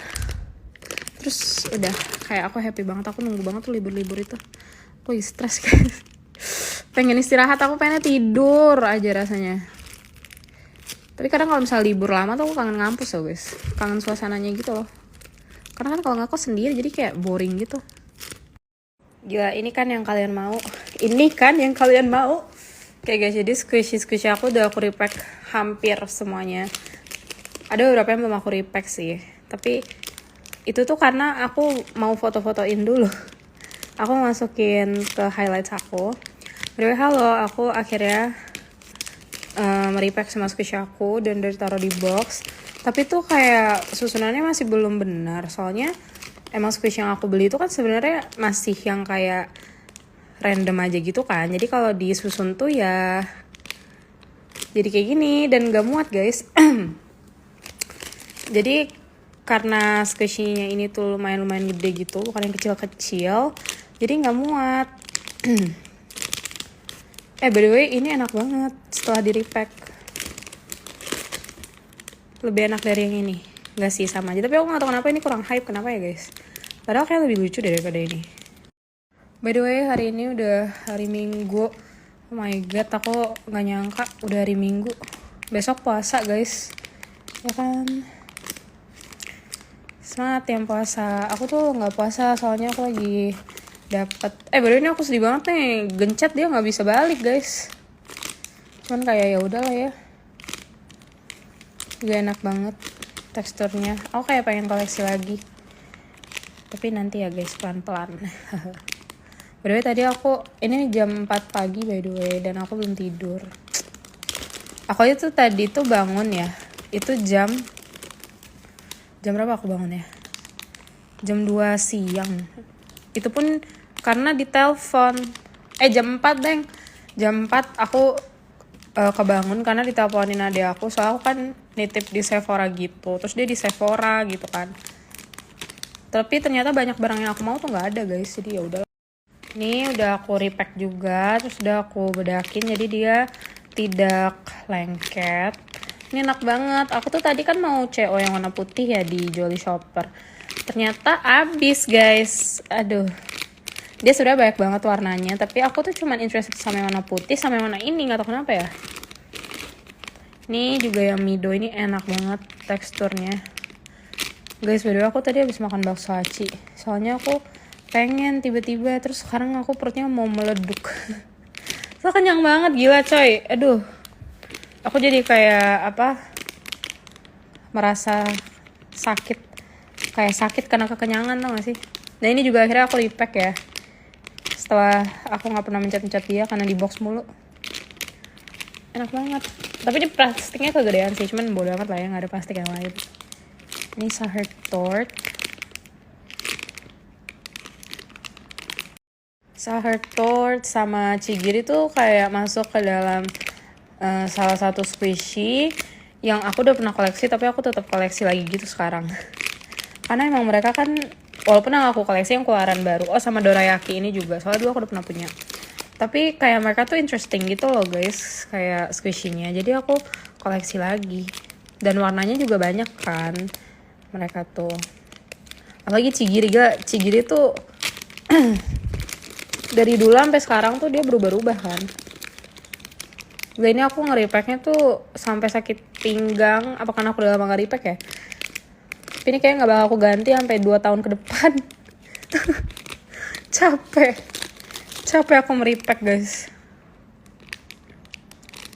Terus udah, kayak aku happy banget, aku nunggu banget tuh libur-libur itu. Aku stres guys. Pengen istirahat, aku pengen tidur aja rasanya. Tapi kadang kalau misalnya libur lama tuh aku kangen ngampus loh guys. Kangen suasananya gitu loh. Karena kan kalau nggak kok sendiri jadi kayak boring gitu. Gila, ini kan yang kalian mau. Oke guys, jadi squishy aku udah aku repack hampir semuanya. Ada beberapa yang belum aku repack sih. Tapi itu tuh karena aku mau foto-fotoin dulu. Aku masukin ke highlights aku. Anyway, halo, aku akhirnya merepack sama squishy aku dan udah ditaruh di box. Tapi tuh kayak susunannya masih belum benar. Soalnya emang squishy yang aku beli itu kan sebenarnya masih yang kayak random aja gitu kan. Jadi kalau disusun tuh ya jadi kayak gini dan gak muat guys. Jadi karena squishy-nya ini tuh lumayan gede gitu, bukan yang kecil-kecil, jadi gak muat. By the way, ini enak banget setelah di repack. Lebih enak dari yang ini. Gak sih, sama aja. Tapi aku gak tahu kenapa ini kurang hype. Kenapa ya guys? Padahal kayak lebih lucu daripada ini. By the way, hari ini udah hari Minggu. Oh my god, aku gak nyangka udah hari Minggu. Besok puasa guys. Ya kan? Semangat yang puasa. Aku tuh gak puasa soalnya aku lagi dapat baru ini aku sedih banget nih, gencet dia nggak bisa balik guys. Cuman kayak ya udahlah ya, gak enak banget teksturnya. Aku kayak pengen koleksi lagi, tapi nanti ya guys, pelan-pelan. By the way, tadi aku ini jam 4 pagi by the way, dan aku belum tidur. Aku itu tadi tuh bangun ya, itu jam berapa aku bangun ya? Jam 2 siang. Itu pun karena ditelepon. Jam 4 deng. Jam 4 aku kebangun karena diteleponin adik aku. Soalnya aku kan nitip di Sephora gitu. Terus dia di Sephora gitu kan. Tapi ternyata banyak barang yang aku mau tuh gak ada guys. Jadi ya udah. Ini udah aku repack juga. Terus udah aku bedakin. Jadi dia tidak lengket. Ini enak banget. Aku tuh tadi kan mau CO yang warna putih ya di Jolly Shopper. Ternyata habis guys. Aduh. Dia sudah banyak banget warnanya, tapi aku tuh cuman interested sama yang warna putih sama yang warna ini, nggak tahu kenapa ya. Ini juga yang Mido, ini enak banget teksturnya. Guys, by the way, aku tadi habis makan bakso aci. Soalnya aku pengen tiba-tiba, terus sekarang aku perutnya mau meleduk. So kenyang banget, gila coy. Aduh. Aku jadi kayak merasa sakit. Kayak sakit karena kekenyangan, tau gak sih? Nah ini juga akhirnya aku repack ya. Setelah aku gak pernah mencet-mencet dia karena di box mulu. Enak banget. Tapi ini plastiknya kegedean sih, cuman bodo amat lah ya, gak ada plastik yang lain. Ini Sacher Torte. Sacher Torte sama Chigiri tuh kayak masuk ke dalam salah satu squishy yang aku udah pernah koleksi, tapi aku tetap koleksi lagi gitu sekarang. Karena emang mereka kan, walaupun yang aku koleksi yang keluaran baru. Oh, sama Dorayaki ini juga, soalnya dulu aku udah pernah punya. Tapi kayak mereka tuh interesting gitu loh guys, kayak squishy-nya. Jadi aku koleksi lagi. Dan warnanya juga banyak kan mereka tuh. Apalagi Chigiri tuh dari dulu sampai sekarang tuh dia berubah-ubah kan. Nah, ini aku nge-repacknya tuh sampai sakit pinggang. Apa karena aku udah lama nge-repack ya? Tapi ini kayaknya gak bakal aku ganti sampai 2 tahun ke depan. Capek aku merepack guys.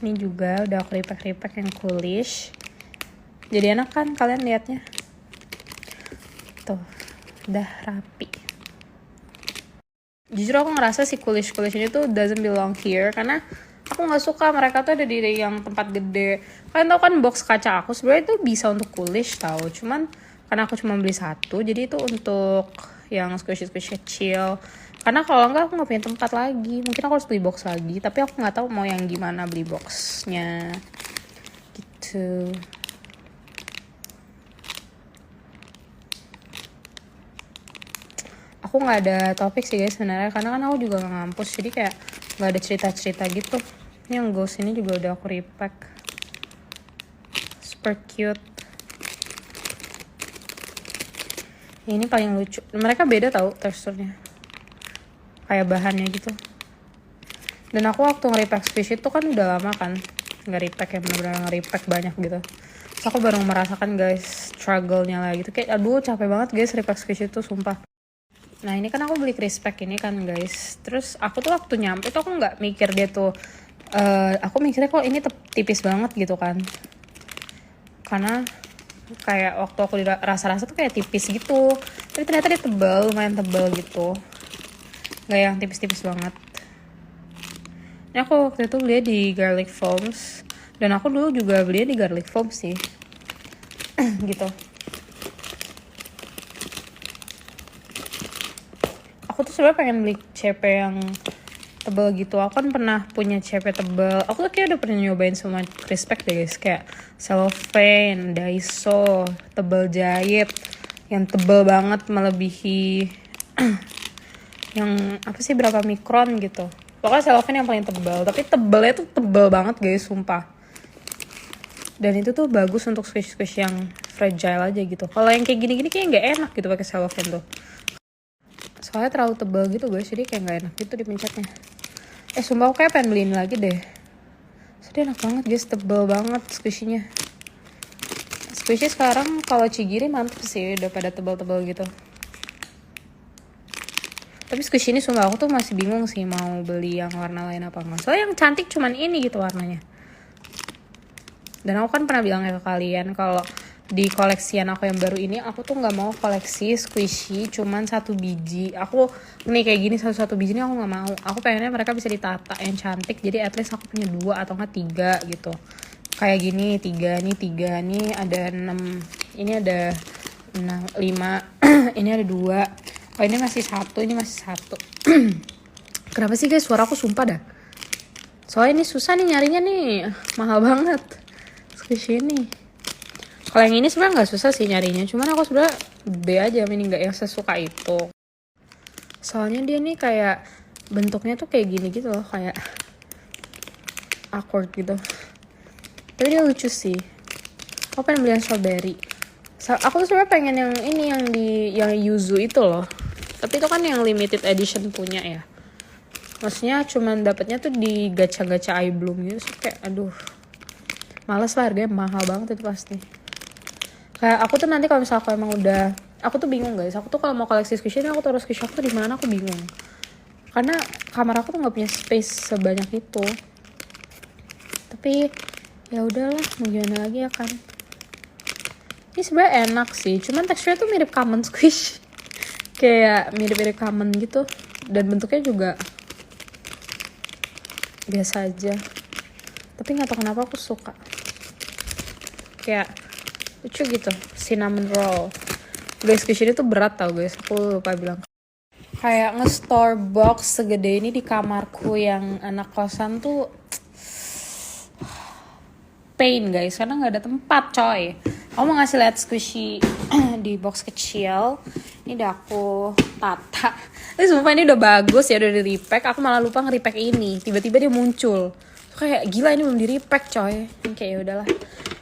Ini juga udah aku repack yang coolish. Jadi enak kan kalian liatnya. Tuh, udah rapi. Jujur aku ngerasa si coolish ini tuh doesn't belong here. Karena aku gak suka mereka tuh ada di yang tempat gede. Kalian tau kan box kaca aku sebenarnya itu bisa untuk coolish tau. Cuman karena aku cuma beli satu, jadi itu untuk yang squishy kecil. Karena kalau enggak aku nggak punya tempat lagi. Mungkin aku harus beli box lagi, tapi aku nggak tahu mau yang gimana beli boxnya. Gitu. Aku nggak ada topik sih guys sebenarnya, karena kan aku juga nggak ngampus, jadi kayak nggak ada cerita-cerita gitu. Ini yang ghost ini juga udah aku repack. Super cute. Ini paling lucu. Mereka beda tau teksturnya. Kayak bahannya gitu. Dan aku waktu nge-repack squishy itu kan udah lama kan nggak repack ya, bener-bener nge-repack banyak gitu. Terus aku baru merasakan guys struggle-nya lah gitu. Kayak aduh capek banget guys repack squishy itu sumpah. Nah ini kan aku beli crispek ini kan guys. Terus aku tuh waktu nyampe tuh aku nggak mikir dia tuh aku mikirnya kok ini tipis banget gitu kan. Karena kayak waktu aku rasa-rasa tuh kayak tipis gitu. Tapi ternyata dia tebal, lumayan tebal gitu. Gak yang tipis-tipis banget. Ini aku waktu itu beli di Garlic Farms. Dan aku dulu juga beli di Garlic Farms sih. Gitu. Aku tuh sebenarnya pengen beli CP yang tebal gitu. Aku kan pernah punya CP tebal. Aku tuh kayak udah pernah nyobain semua crispek deh guys. Kayak cellophane, Daiso, tebal jahit. Yang tebal banget melebihi yang apa sih berapa mikron gitu. Pokoknya cellophane yang paling tebal. Tapi tebalnya tuh tebal banget guys, sumpah. Dan itu tuh bagus untuk squish yang fragile aja gitu. Kalau yang kayak gini-gini kayaknya nggak enak gitu pakai cellophane tuh. Soalnya terlalu tebal gitu guys, jadi kayak nggak enak gitu dipencetnya. Sumpah aku kayak pengen beliin lagi deh. Jadi enak banget guys, tebal banget squishy-nya. Squishy sekarang kalau Chigiri mantep sih, udah pada tebal-tebal gitu. Tapi squishy ini sumpah aku tuh masih bingung sih mau beli yang warna lain apa enggak. Soalnya yang cantik cuman ini gitu warnanya. Dan aku kan pernah bilang ke kalian kalau di koleksian aku yang baru ini aku tuh nggak mau koleksi squishy cuman 1 biji. Aku nih kayak gini satu biji ini aku nggak mau. Aku pengennya mereka bisa ditata yang cantik. Jadi at least aku punya 2 atau nggak 3 gitu. Kayak gini 3 nih ada 6, ini ada 6, 5, ini ada 2. Oh ini masih 1, ini masih 1. Kenapa sih guys suara aku sumpah dah. Soalnya ini susah nih nyarinya nih, mahal banget squishy ini. Kalau yang ini sebenarnya nggak susah sih nyarinya, cuman aku sebenarnya B aja, ini nggak yang sesuka itu. Soalnya dia nih kayak bentuknya tuh kayak gini gitu loh, kayak awkward gitu. Tapi dia lucu sih. Aku pengen beli yang strawberry. Aku tuh sebenarnya pengen yang ini yang yuzu itu loh. Tapi itu kan yang limited edition punya ya. Maksudnya cuman dapatnya tuh di gacha-gacha iBloom gitu. So, kayak aduh. Males lah, harganya mahal banget itu pasti. Kayak aku tuh nanti kalau misalnya aku emang udah, aku tuh bingung guys. Aku tuh kalau mau koleksi squishy ini aku taruh squishy aku di mana, aku bingung. Karena kamar aku tuh nggak punya space sebanyak itu. Tapi ya udahlah, mau gimana lagi ya kan. Ini sebenarnya enak sih, cuman teksturnya tuh mirip common squish. Kayak mirip-mirip common gitu. Dan bentuknya juga biasa aja. Tapi gak tau kenapa aku suka. Kayak lucu gitu, cinnamon roll. Guys, squish ini tuh berat tau guys, aku lupa bilang. Kayak nge-store box segede ini di kamarku yang anak kosan tuh pain guys, karena gak ada tempat coy. Aku mau ngasih lihat squishy di box kecil. Ini udah aku tata. Tapi sumpah ini udah bagus ya, udah di repack. Aku malah lupa nge-repack ini. Tiba-tiba dia muncul. Kayak gila ini belum di repack coy. Ini kayak ya udahlah.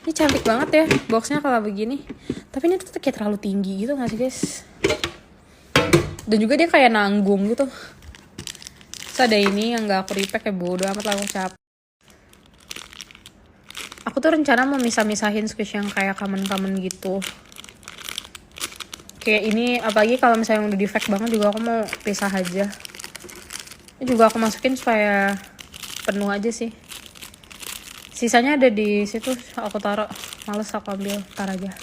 Ini cantik banget ya boxnya kalau begini. Tapi ini tuh kayak terlalu tinggi gitu gak sih guys? Dan juga dia kayak nanggung gitu. Terus ada ini yang gak aku repack, kayak bodo amat lah, aku capek. Aku tuh rencana mau misah-misahin squish yang kayak common-common gitu. Kayak ini, apalagi kalau misalnya udah defect banget juga aku mau pisah aja. Ini juga aku masukin supaya penuh aja sih. Sisanya ada di situ, aku taruh. Males aku ambil, tar aja.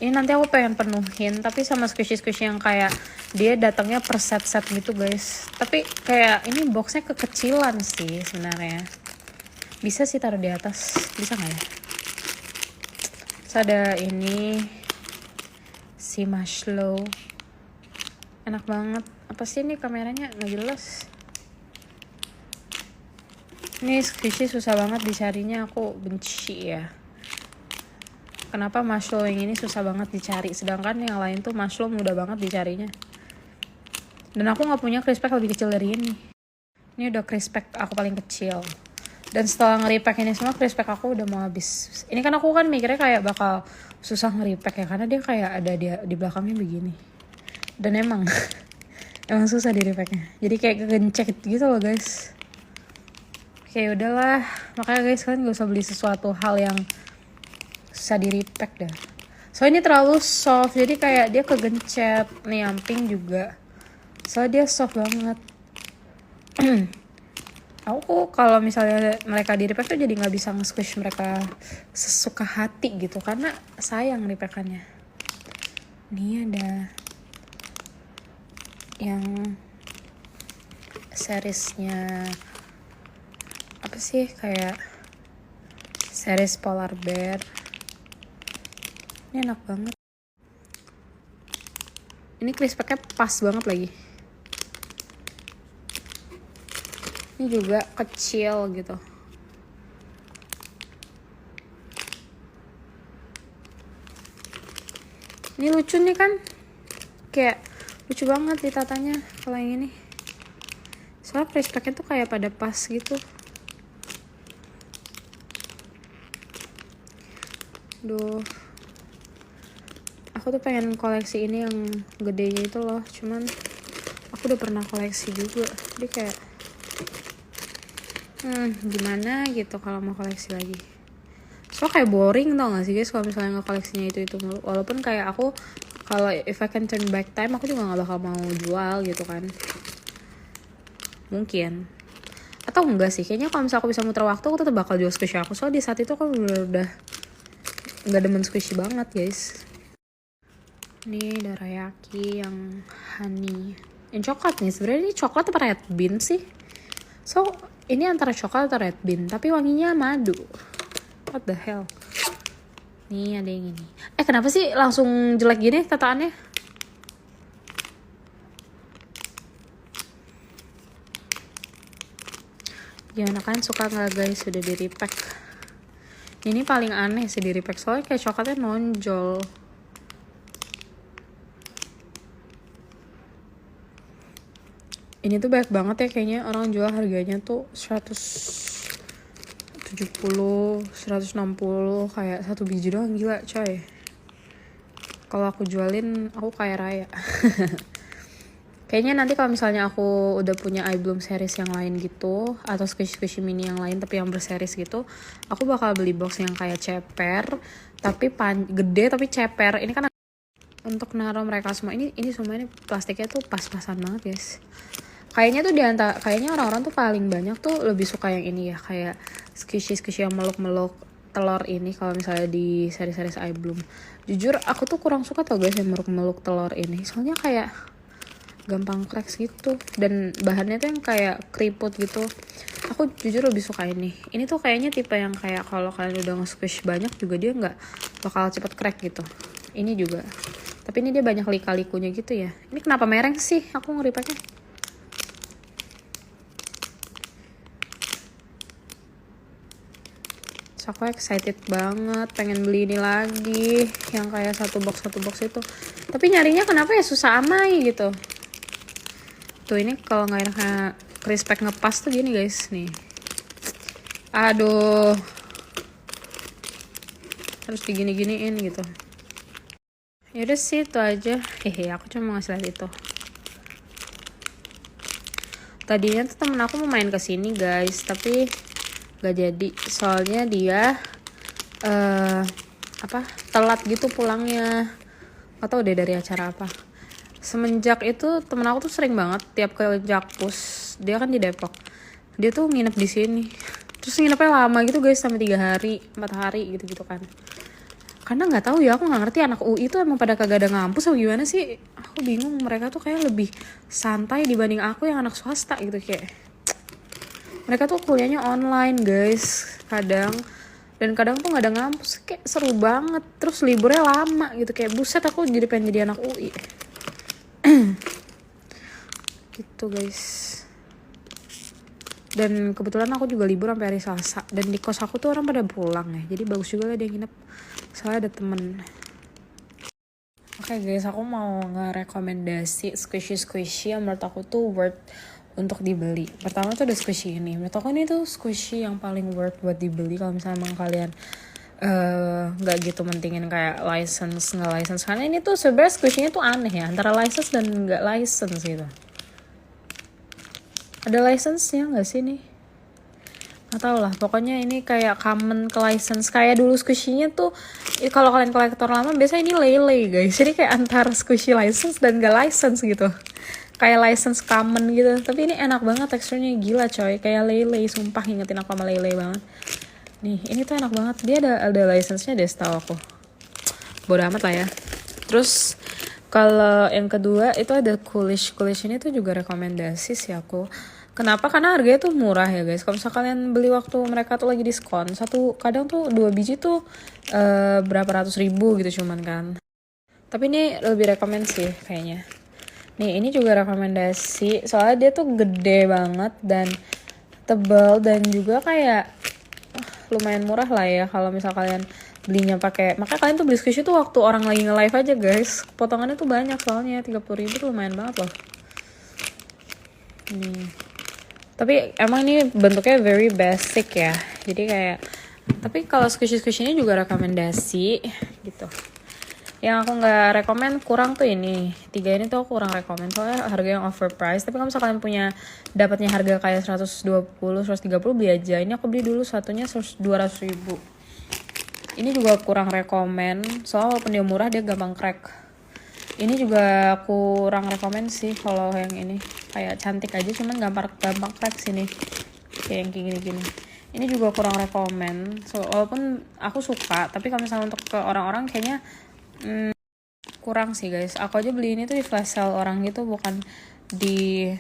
Ini nanti aku pengen penuhin, tapi sama squishy-squishy yang kayak dia datangnya per set-set gitu guys. Tapi kayak ini boxnya kekecilan sih sebenarnya. Bisa sih taruh di atas, bisa nggak ya? Terus ada ini si marshmallow, enak banget. Apa sih ini kameranya nggak jelas. Ini squishy susah banget dicarinya, aku benci ya. Kenapa marshmallow yang ini susah banget dicari, sedangkan yang lain tuh marshmallow mudah banget dicarinya. Dan aku nggak punya crisp pack lebih kecil dari ini. Ini udah crisp pack aku paling kecil. Dan setelah nge-repack ini semua, crisp pack aku udah mau habis. Ini kan aku kan mikirnya kayak bakal susah nge-repack ya, karena dia kayak ada di belakangnya begini. Dan emang emang susah di repacknya. Jadi kayak kegencet gitu loh guys. Kayak udahlah, makanya guys kalian gak usah beli sesuatu hal yang susah di repack dah. Soalnya ini terlalu soft, jadi kayak dia kegencet. Nih yang pink juga. Soalnya dia soft banget. Aku kalau misalnya mereka di repack tuh jadi nggak bisa nge-squish mereka sesuka hati gitu, karena sayang repackannya. Ini ada yang seriesnya apa sih, kayak series polar bear. Ini enak banget. Ini crisp packnya pas banget lagi. Ini juga kecil gitu. Ini lucu nih kan. Kayak lucu banget ditatanya kalau yang ini. Soalnya crisp packnya tuh kayak pada pas gitu. Duh. Aku tuh pengen koleksi ini yang gedenya itu loh. Cuman aku udah pernah koleksi juga. Jadi kayak gimana gitu kalau mau koleksi lagi. So kayak boring tau gak sih guys kalau misalnya nge-koleksinya itu mulu. Walaupun kayak aku kalau if I can turn back time, aku juga gak bakal mau jual gitu kan. Mungkin. Atau enggak sih, kayaknya kalau misalnya aku bisa muter waktu, aku tetap bakal jual squishy aku. Soalnya di saat itu aku udah gak demen squishy banget guys. Ini dorayaki yang honey. Yang coklat nih, sebenarnya ini coklat apa red bean sih? So ini antara coklat atau red bean, tapi wanginya madu. What the hell? Nih ada yang ini. Kenapa sih langsung jelek gini tataannya? Gimana kan, suka nggak guys sudah di repack? Ini paling aneh sih di repack, soalnya kayak coklatnya nonjol. Ini tuh banyak banget ya, kayaknya orang jual harganya tuh 170, 160, kayak satu biji doang, gila coy. Kalau aku jualin, aku kaya raya. Kayaknya nanti kalau misalnya aku udah punya eye bloom series yang lain gitu, atau squishy mini yang lain tapi yang berseries gitu, aku bakal beli box yang kayak ceper tapi gede tapi ceper. Ini kan untuk naruh mereka semua. Ini semua ini plastiknya tuh pas-pasan banget guys. Kayaknya tuh kayaknya orang-orang tuh paling banyak tuh lebih suka yang ini ya, kayak squishy yang meluk-meluk telur ini kalau misalnya di seri-seri eye bloom. Jujur aku tuh kurang suka tau guys yang meluk-meluk telur ini, soalnya kayak gampang cracks gitu dan bahannya tuh yang kayak keriput gitu. Aku jujur lebih suka ini tuh kayaknya tipe yang kayak kalau kalian udah nge-squish banyak juga dia nggak bakal cepet crack gitu. Ini juga, tapi ini dia banyak lika-likunya gitu ya. Ini kenapa mereng sih, aku ngeri pakai. So, aku excited banget pengen beli ini lagi yang kayak satu box itu, tapi nyarinya kenapa ya susah amai gitu. Tuh ini kalau nggak enak crispek ngepas tuh gini guys nih. Aduh, harus digini-giniin gitu. Yaudah sih itu aja. Aku cuma ngasih lihat itu. Tadinya tuh temen aku mau main kesini guys, tapi gak jadi. Soalnya dia telat gitu pulangnya. Gak tau deh dari acara apa. Semenjak itu temen aku tuh sering banget tiap ke Jakpus, dia kan di Depok, dia tuh nginep di sini. Terus nginepnya lama gitu guys, sampai 3 hari 4 hari gitu kan. Karena nggak tahu ya, aku nggak ngerti anak UI itu emang pada kagak ada ngampus atau gimana sih. Aku bingung, mereka tuh kayak lebih santai dibanding aku yang anak swasta gitu. Kayak mereka tuh kuliahnya online guys kadang, dan kadang tuh nggak ada ngampus. Kayak seru banget, terus liburnya lama gitu. Kayak buset, aku jadi pengen jadi anak UI gitu guys. Dan kebetulan aku juga libur sampai hari Selasa, dan di kos aku tuh orang pada pulang ya, jadi bagus juga lah dia nginep soalnya ada temen. Oke guys, aku mau ngerekomendasi squishy yang menurut aku tuh worth untuk dibeli. Pertama tuh ada squishy ini, menurut aku ini tuh squishy yang paling worth buat dibeli kalau misalnya emang kalian nggak gitu mentingin kayak license nggak license, karena ini tuh sebenarnya squishy-nya tuh aneh ya, antara license dan nggak license gitu. Ada license-nya nggak sih nih? Nggak tau lah, pokoknya ini kayak common ke license. Kayak dulu squishy-nya tuh kalau kalian kolektor lama biasanya ini lele guys, jadi kayak antara squishy license dan nggak license gitu, kayak license common gitu. Tapi ini enak banget, teksturnya gila coy, kayak lele, sumpah ngingetin aku sama lele banget. Nih, ini tuh enak banget. Dia ada license-nya deh setahu aku. Bodo amat lah ya. Terus kalau yang kedua itu ada Coolish ini tuh juga rekomendasi sih aku. Kenapa? Karena harganya tuh murah ya guys. Kalau misalnya kalian beli waktu mereka tuh lagi diskon, kadang tuh 2 biji tuh berapa ratus ribu gitu cuman kan. Tapi ini lebih rekomend sih kayaknya. Nih, ini juga rekomendasi soalnya dia tuh gede banget dan tebal, dan juga kayak lumayan murah lah ya kalau misal kalian belinya pakai. Makanya kalian tuh beli squishy tuh waktu orang lagi nge-live aja guys, potongannya tuh banyak soalnya 30.000 tuh lumayan banget loh. Tapi emang ini bentuknya very basic ya, jadi kayak, tapi kalau squishy ini juga rekomendasi gitu. Yang aku nggak rekomen kurang tuh ini 3 ini tuh aku kurang rekomen soalnya harga yang overpriced. Tapi kalau misalkan punya dapatnya harga kayak 120-130 beli aja. Ini aku beli dulu satunya 200 ribu. Ini juga kurang rekomen soalnya walaupun dia murah dia gampang crack. Ini juga kurang rekomen sih kalau yang ini, kayak cantik aja cuman gampang crack sini, kayak yang gini-gini. Ini juga kurang rekomen, walaupun aku suka, tapi kalau misalnya untuk ke orang-orang kayaknya kurang sih guys. Aku aja beli ini tuh di flash sale orang gitu, bukan di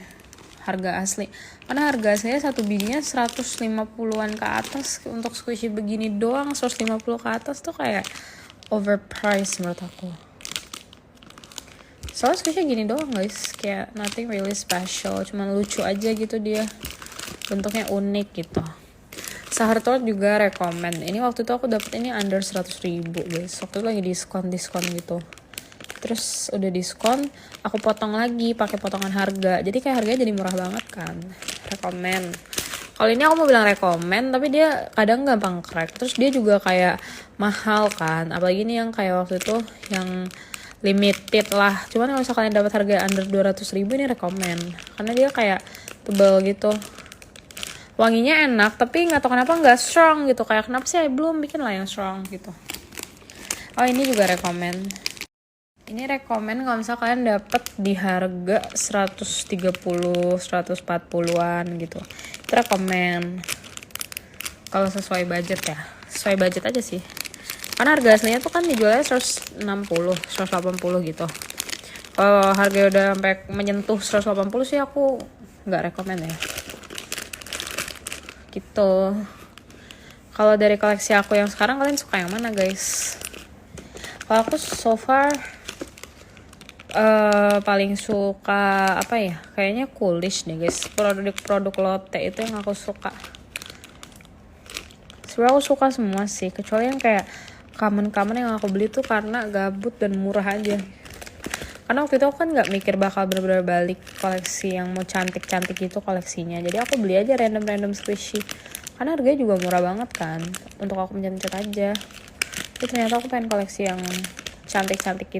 harga asli. Karena harga saya satu bijinya 150-an ke atas. Untuk squishy begini doang 150 ke atas tuh kayak overpriced menurut aku. Soalnya squishy gini doang guys, kayak nothing really special, cuman lucu aja gitu dia, bentuknya unik gitu. Sahartor juga rekomen. Ini waktu itu aku dapet ini under 100 ribu guys, waktu itu lagi diskon gitu. Terus udah diskon, aku potong lagi pakai potongan harga, jadi kayak harganya jadi murah banget kan. Rekomen. Kalau ini aku mau bilang rekomen, tapi dia kadang gampang crack. Terus dia juga kayak mahal kan, apalagi ini yang kayak waktu itu yang limited lah. Cuman kalau misalkan dapat harga under 200.000 ini rekomen, karena dia kayak tebal gitu. Wanginya enak, tapi nggak tahu kenapa nggak strong gitu. Kayak kenapa sih belum bikin lah yang strong gitu. Oh ini juga rekomen. Ini rekomen kalau misalkan kalian dapat di harga 130, 140-an gitu. Itu rekomen. Kalau sesuai budget ya. Sesuai budget aja sih. Karena harga aslinya tuh kan dijualnya 160, 180 gitu. Kalau harganya udah sampai menyentuh 180 sih aku nggak rekomen ya. Gitu. Kalau dari koleksi aku yang sekarang kalian suka yang mana guys? Kalau aku so far paling suka apa ya? Kayaknya Coolish deh guys. Produk Lotte itu yang aku suka. Sebenernya aku suka semua sih, kecuali yang kayak common yang aku beli tuh karena gabut dan murah aja. Karena waktu itu aku kan nggak mikir bakal bener-bener balik koleksi yang mau cantik-cantik gitu koleksinya. Jadi aku beli aja random squishy. Karena harganya juga murah banget kan, untuk aku mencet-mencet aja. Tapi ternyata aku pengen koleksi yang cantik-cantik gitu.